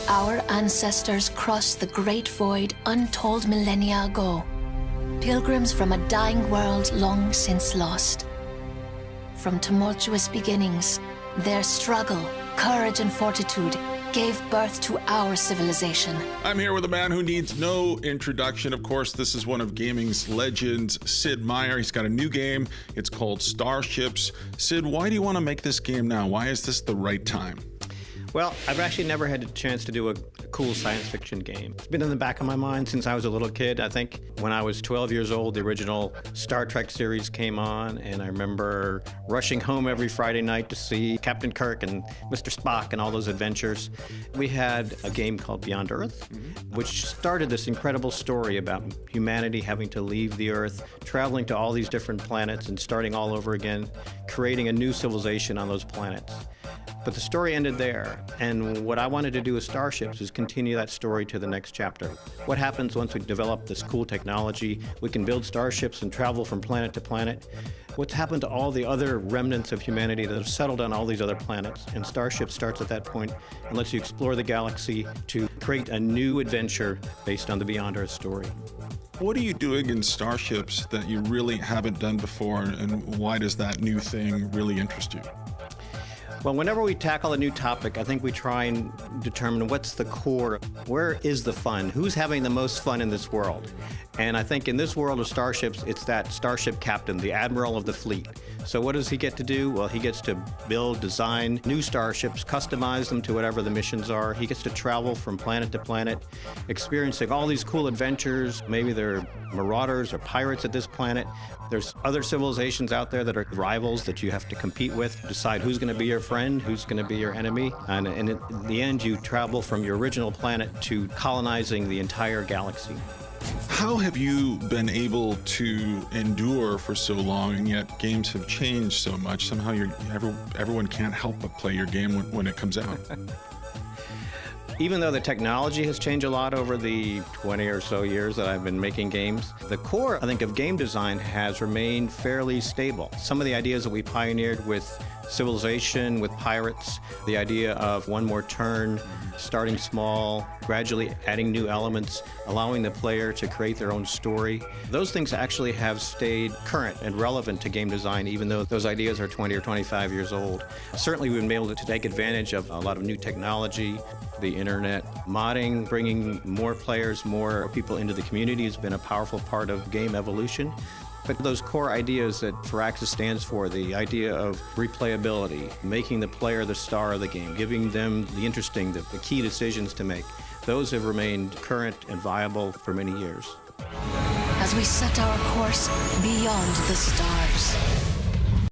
Our ancestors crossed the great void untold millennia ago. Pilgrims from a dying world long since lost. From tumultuous beginnings, their struggle, courage, and fortitude gave birth to our civilization. I'm here with a man who needs no introduction. Of course, this is one of gaming's legends, Sid Meier. He's got a new game. It's called Starships. Sid, why do you want to make this game now? Why is this the right time? Well, I've actually never had a chance to do a cool science fiction game. It's been in the back of my mind since I was a little kid. I think when I was 12 years old, the original Star Trek series came on, and I remember rushing home every Friday night to see Captain Kirk and Mr. Spock and all those adventures. We had a game called Beyond Earth, which started this incredible story about humanity having to leave the Earth, traveling to all these different planets and starting all over again, creating a new civilization on those planets. But the story ended there, and what I wanted to do with Starships is continue that story to the next chapter. What happens once we develop this cool technology? We can build starships and travel from planet to planet. What's happened to all the other remnants of humanity that have settled on all these other planets? And Starship starts at that point and lets you explore the galaxy to create a new adventure based on the Beyond Earth story. What are you doing in Starships that you really haven't done before, and why does that new thing really interest you? Well, whenever we tackle a new topic, I think we try and determine what's the core, where is the fun, who's having the most fun in this world. And I think in this world of starships, it's that starship captain, the admiral of the fleet. So what does he get to do? Well, he gets to build, design new starships, customize them to whatever the missions are. He gets to travel from planet to planet, experiencing all these cool adventures. Maybe they're marauders or pirates at this planet. There's other civilizations out there that are rivals that you have to compete with, decide who's going to be your friend, who's going to be your enemy. And in the end, you travel from your original planet to colonizing the entire galaxy. How have you been able to endure for so long, and yet games have changed so much? Somehow everyone can't help but play your game when it comes out. Even though the technology has changed a lot over the 20 or so years that I've been making games, the core, I think, of game design has remained fairly stable. Some of the ideas that we pioneered with Civilization, with Pirates, the idea of one more turn, starting small, gradually adding new elements, allowing the player to create their own story. Those things actually have stayed current and relevant to game design, even though those ideas are 20 or 25 years old. Certainly we've been able to take advantage of a lot of new technology, the internet. Modding, bringing more players, more people into the community has been a powerful part of game evolution. But those core ideas that Firaxis stands for, the idea of replayability, making the player the star of the game, giving them the interesting, the key decisions to make, those have remained current and viable for many years. As we set our course beyond the stars.